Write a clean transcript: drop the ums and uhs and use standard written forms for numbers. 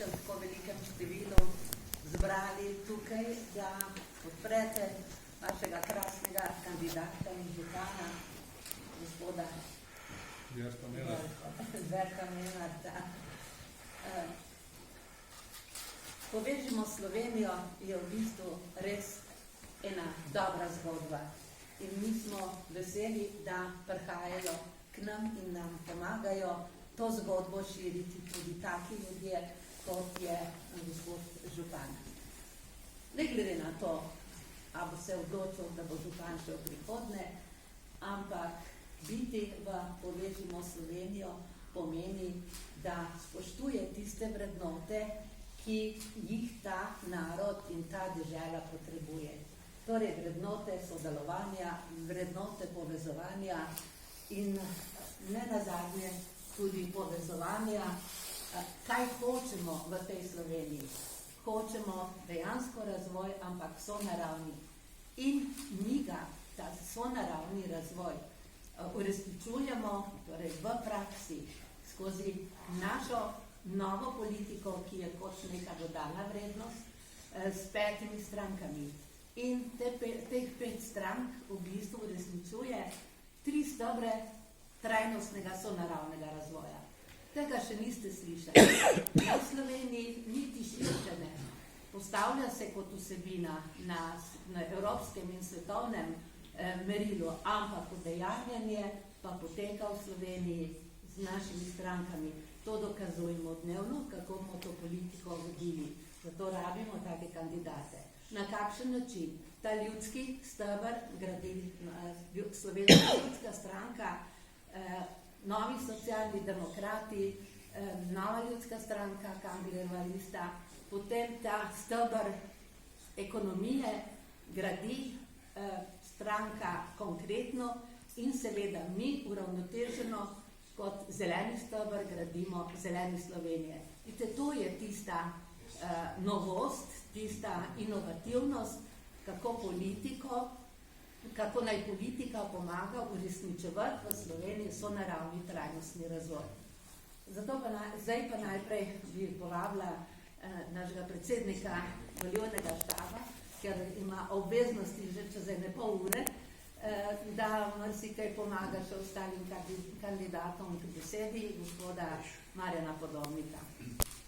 v tako velikem številu zbrali tukaj, da podprete vašega krasnega kandidata in župana, gospoda Zverka Menarda. Povežimo Slovenijo je v bistvu res ena dobra zgodba. In mi smo veseli, da prihajajo k nam in nam pomagajo to zgodbo širiti tudi taki ljudje, kot je gospod župan. Ne glede na to, a bo se odločil, da bo župan še v prihodnje, ampak biti v Povežimo Slovenijo pomeni, da spoštuje tiste vrednote, ki jih ta narod in ta dežela potrebuje. Torej vrednote sodelovanja, vrednote povezovanja in ne nazadnje tudi povezovanja, kaj hočemo v tej Sloveniji. Hočemo dejansko razvoj, ampak sonaravni. In mi ga, ta sonaravni razvoj, uresničujemo torej v praksi skozi našo novo politiko, ki je kot neka dodana vrednost, s 5 strankami. In teh 5 strank v bistvu uresničuje 3 stebre trajnostnega sonaravnega razvoja. Tega še niste slišali. V Sloveniji niti širše ne. Postavlja se kot vsebina na evropskem in svetovnem merilu, ampak udejanjanje pa poteka v Sloveniji z našimi strankami. To dokazujemo dnevno, kako bomo to politiko vodili. Zato rabimo take kandidate. Na kakšen način? Ta ljudski steber gradi Slovenska ljudska stranka, Novi socialni demokrati, Nova ljudska stranka, Kanglerjeva lista, potem ta steber ekonomije gradi stranka Konkretno in seveda mi uravnoteženo kot zeleni steber gradimo Zeleni Slovenije. Vidite, to je tista novost, tista inovativnost, kako naj politika pomaga uresničevati v Sloveniji sonaravni trajnostni razvoj. Zato pa zdaj pa najprej bi povabila našega predsednika volilnega štaba, ker ima obveznosti že čez 1,5 ure, da marsikaj pomaga še ostalim kandidatom k besedi, gospoda Marjana Podobnika.